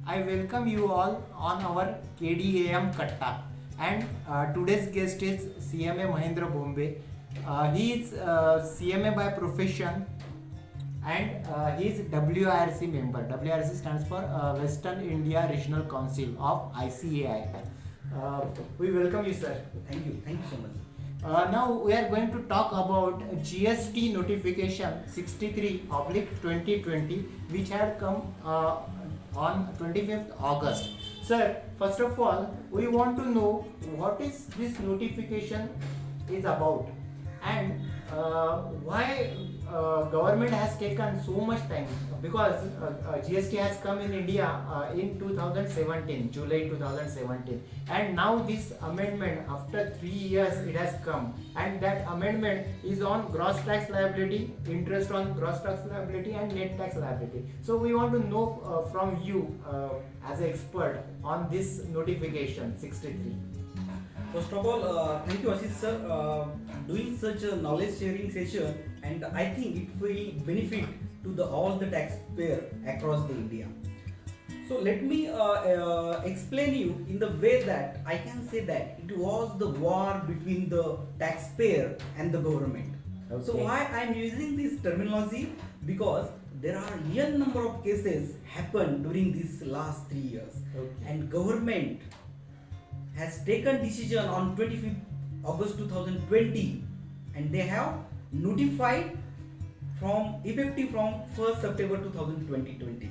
I welcome you all on our KDAM Katta. And today's guest is CMA Mahendra Bombe. He is CMA by profession and he is WRC member. WRC stands for Western India Regional Council of ICAI. We welcome you, sir. Thank you so much. Now we are going to talk about GST notification 63/2020 which had come on 25th August. Sir, first of all, we want to know what is this notification is about and why government has taken so much time, because GST has come in India in 2017, July 2017, and now this amendment after 3 years it has come, and that amendment is on gross tax liability, interest on gross tax liability and net tax liability. So we want to know from you as an expert on this notification 63. First of all, thank you Ashish sir doing such a knowledge sharing session, and I think it will benefit to all the taxpayer across the India. So let me explain you in the way that I can say that it was the war between the taxpayer and the government. Okay. So why I am using this terminology? Because there are a number of cases happened during these last 3 years, Okay. and government has taken decision on 25th August 2020, and they have notified from effective from 1st September 2020.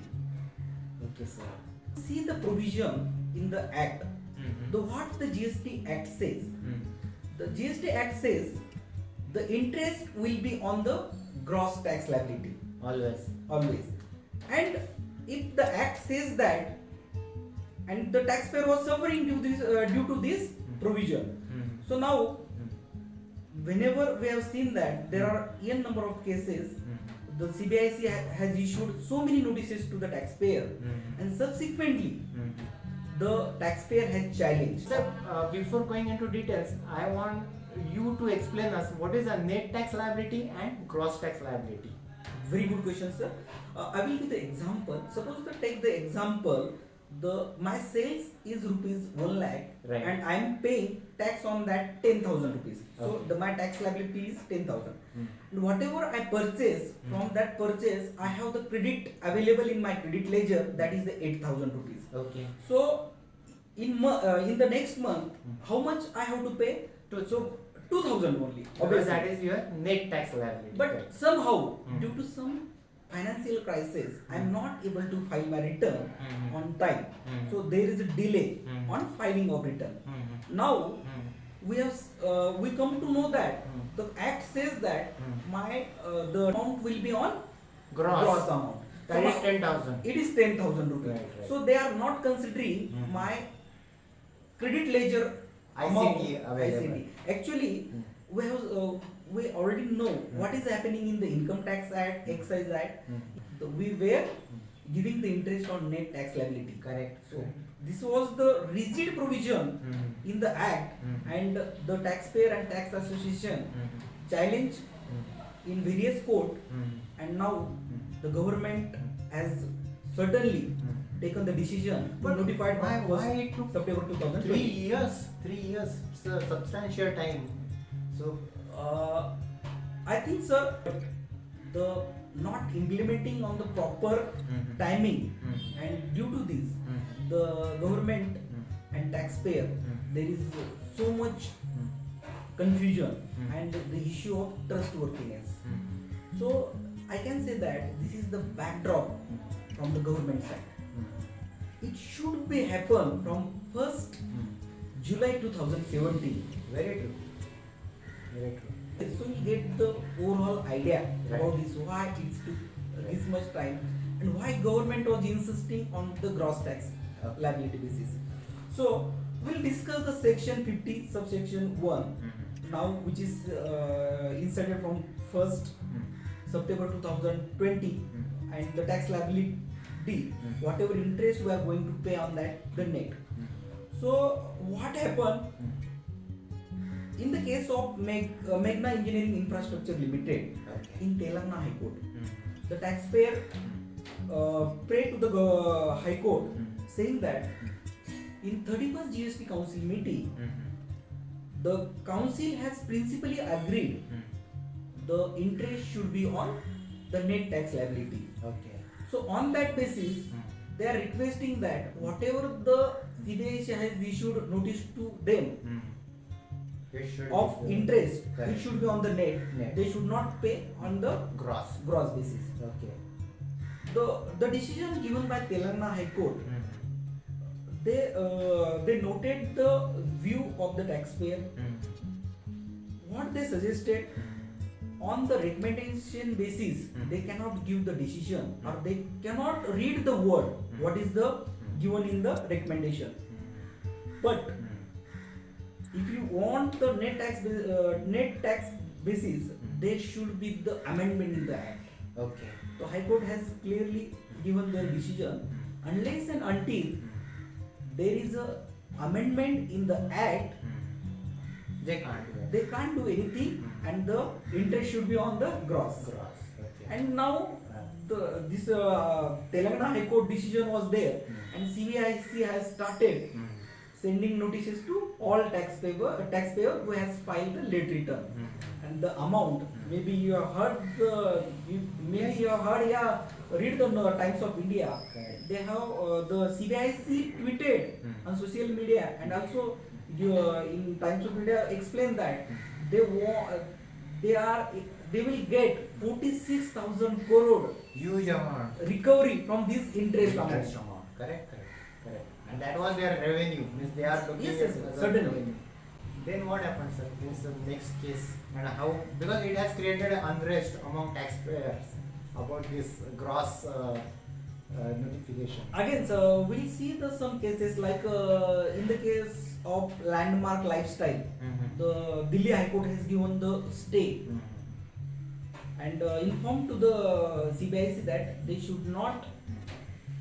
Okay, sir. See the provision in the act. The what the GST Act says. The GST Act says the interest will be on the gross tax liability Always. and if the act says that, and the taxpayer was suffering due to this provision. So now, whenever we have seen that there are n number of cases, the CBIC has issued so many notices to the taxpayer, and subsequently the taxpayer has challenged. Sir, before going into details, I want you to explain us what is a net tax liability and gross tax liability. Very good question, sir. I will give the example. Suppose to take the example, my sales is rupees 1 lakh, Right. and I am paying tax on that 10,000 rupees. So Okay. my tax liability is 10,000. And whatever I purchase, from that purchase, I have the credit available in my credit ledger, that is the 8,000 rupees. Okay. So in the next month, how much I have to pay? So 2,000 only. Because Obviously. that is your net tax liability. But somehow, due to some financial crisis, I am not able to file my return on time. So there is a delay on filing of return. Now we come to know that the act says that the amount will be on gross amount. That So is 10,000. it is 10,000 rupees. Right. So they are not considering my credit ledger amount. ICT available. ICT. Actually, we already know what is happening in the Income Tax Act, Excise Act. We were giving the interest on net tax liability. Correct. So this was the rigid provision in the act, and the taxpayer and tax association challenged in various court, and now the government has certainly taken the decision to But notify why it took September 2020. 3 years? 3 years. It's a substantial time. So I think, sir, the not implementing on the proper timing, and due to this, the government and taxpayer, there is so much confusion and the issue of trustworthiness. So I can say that this is the backdrop from the government side. It should be happen from 1st July 2017. very true. Very true. So you get the overall idea Right. about this, why it took this much time, and why government was insisting on the gross tax liability basis. So we'll discuss the section 50 subsection 1 now, which is inserted from 1st September 2020, and the tax liability, whatever interest we are going to pay on that, the net. So what happened in the case of Meghna Engineering Infrastructure Limited in Telangana High Court? The taxpayer prayed to the High Court saying that in 31st GST Council meeting, the council has principally agreed the interest should be on the net tax liability. Okay. So on that basis, they are requesting that whatever the CBIC has issued notice to them It should of be the interest, correct. it should be on the net. Net. They should not pay on the gross. gross basis. Okay. The decision given by Telangana High Court, they noted the view of the taxpayer. What they suggested, on the recommendation basis, they cannot give the decision or they cannot read the word what is the given in the recommendation. But if you want the net tax basis, there should be the amendment in the act. Okay. The High Court has clearly given their decision. Unless and until there is a amendment in the act, They can't do it. they can't do anything, and the interest should be on the gross. Gross. Okay. And now this Telangana High Court decision was there, and CBIC has started sending notices to all taxpayer who has filed the late return. And the amount, maybe you have heard read the Times of India. Correct. They have the CBIC tweeted on social media, and also in Times of India explained that they will get 46,000 crore Huge amount. recovery from this interest amount. Interest amount. Correct. Correct. And that was their revenue. Means they are looking Yes, at yes, the certainly. revenue. Then what happens, sir? This next case, and how, because it has created an unrest among taxpayers about this gross notification. Again, so we'll see some cases like in the case of Landmark Lifestyle, the Delhi High Court has given the stay and informed to the CBIC that they should not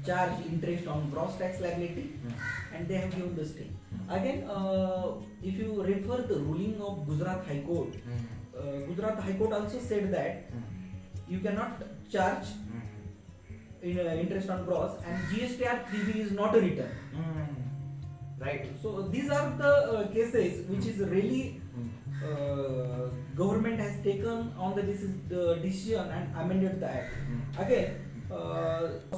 charge interest on gross tax liability, and they have given the stay. Again, if you refer the ruling of Gujarat High Court, Gujarat High Court also said that you cannot charge interest on gross, and GSTR 3B is not a return. Right. So these are the cases which is really government has taken on the decision and amended the act. Again,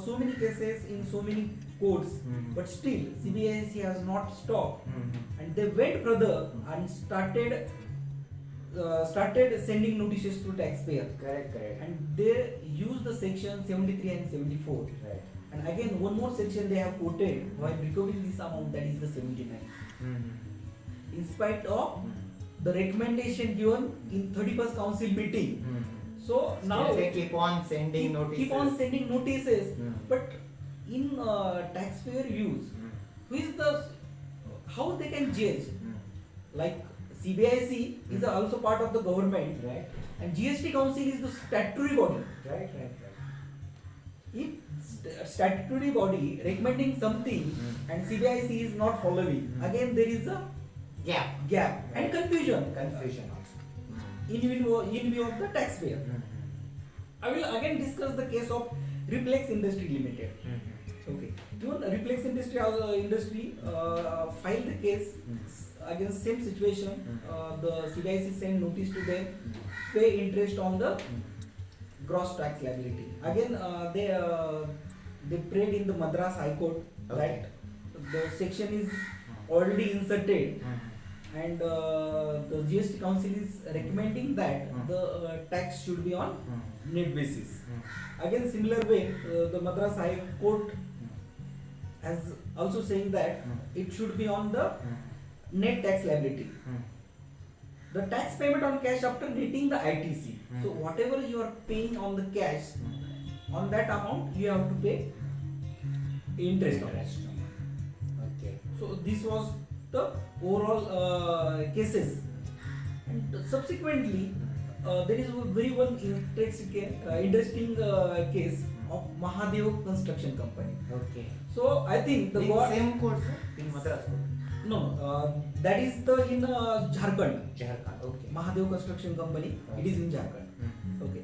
so many cases in so many courts, but still CBIC has not stopped, and they went further and started sending notices to taxpayer, Correct. and they use the section 73 and 74. Right. And again, one more section they have quoted while recovering this amount, that is the 79. In spite of the recommendation given in 31st council meeting. So now they keep on sending notices. keep on sending notices, but in taxpayer views, who is how they can judge? Like CBIC is also part of the government, Right. and GST Council is the statutory body. Right. If statutory body recommending something and CBIC is not following, again there is a Yeah. gap and confusion Confusion also. in view of the taxpayer. I will again discuss the case of Replex Industry Limited. Okay, even Replex Industry filed the case against same situation. The CBIC sent notice to them, pay interest on the gross tax liability. Again, they prayed in the Madras High Court that the section is already inserted, and the GST Council is recommending that the tax should be on net basis. Again, similar way, the Madras High Court has also saying that it should be on the net tax liability. The tax payment on cash after netting the ITC. So whatever you are paying on the cash, on that amount you have to pay interest on it. Okay. So this was the overall cases, and subsequently there is a very one interesting case of Mahadev Construction Company. Okay. So I think the In same court, sir? In Madras court? no, that is the in Jharkhand. Jharkhand. Okay. Mahadev Construction Company. It is in Jharkhand. Okay.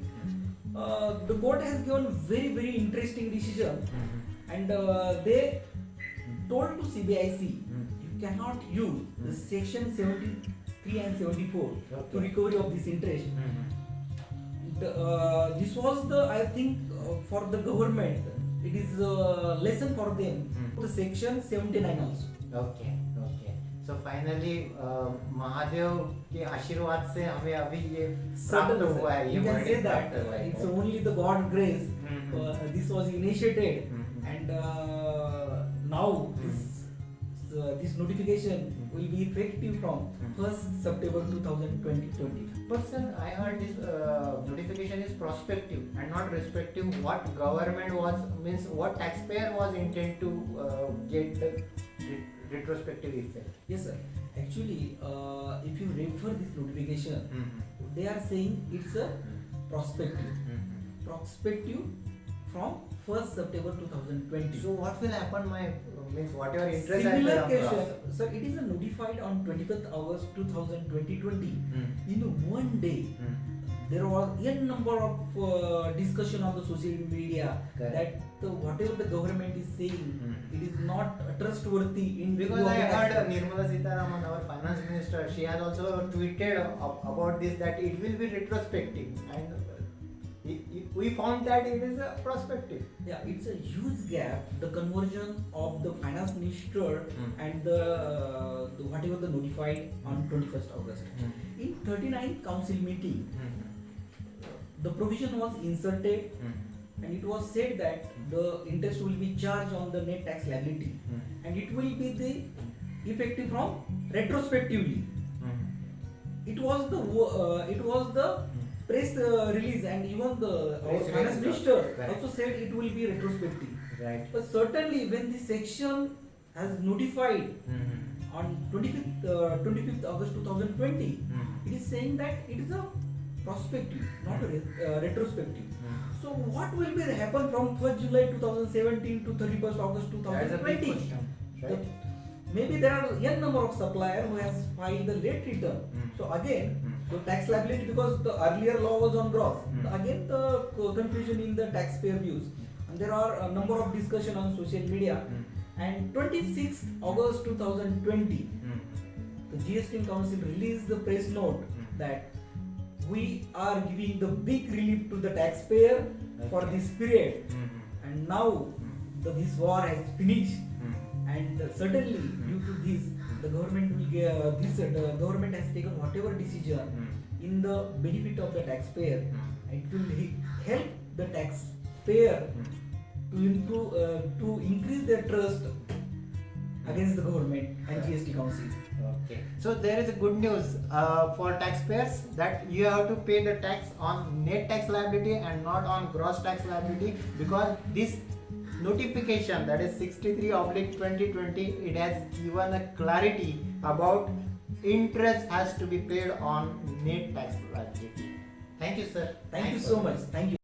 The court has given very interesting decision, and they told to CBIC, Mm. you cannot use the Mm. section 73 and 74 Okay. to recovery of this interest. Mhm. This was the, I think, for the government, it is a lesson for them. Mm. The section 79 also. Okay okay so finally Mahadev के आशीर्वाद से हमें अभी ये प्राप्त Certainly, हुआ है, ये you can say verdict that प्राप्त हुआ है। it's only the God grace. Mhm. This was initiated, Mhm. and now this notification Mhm. will be effective from Mhm. 1st September 2020. But sir, I heard this notification is prospective and not respective what government was, means what taxpayer was intent to get the retrospective effect. Yes, sir. Actually, if you refer this notification, they are saying it's a prospective. Prospective from 1st September 2020. So what will happen, my means whatever interest I Similar pay on question, sir. It is notified on 25th August 2020. Mm. In one day, there was n number of discussion on the social media Correct. that whatever the government is saying, Mm. it is not trustworthy in view Because of I the heard tax- Nirmala Sitharaman, our finance minister, she has also tweeted about this that it will be retrospective, and we found that it is a prospective. Yeah, it's a huge gap. The conversion of the finance minister Mm. and the whatever the notified on 21st August. In 39th council meeting, the provision was inserted, and it was said that the interest will be charged on the net tax liability, and it will be the effective from retrospectively. It was the press release, and even the our Press finance release, minister correct. also said it will be retrospective. Right. But certainly when the section has notified on 25th August 2020, it is saying that it is a prospective, not a retrospective. So what will be happen from 1st July 2017 to 31st August That's a big 2020? question. Right. Maybe there are n number of supplier who has filed the late return. So again, the tax liability, because the earlier law was on gross. Again, the confusion in the taxpayer views, and there are a number of discussion on social media. And 26th August 2020, the GST Council released the press note that we are giving the big relief to the taxpayer for this period, and now this war has finished, and certainly due to this, the government will the government has taken whatever decision in the benefit of the taxpayer. It will help the taxpayer to improve to increase their trust against the government and GST Council. Okay. So there is a good news for taxpayers that you have to pay the tax on net tax liability and not on gross tax liability, because this notification, that is 63/2020, it has given a clarity about interest has to be paid on net tax liability. Thank you, sir. Thank you Thanks so for much. Thank you.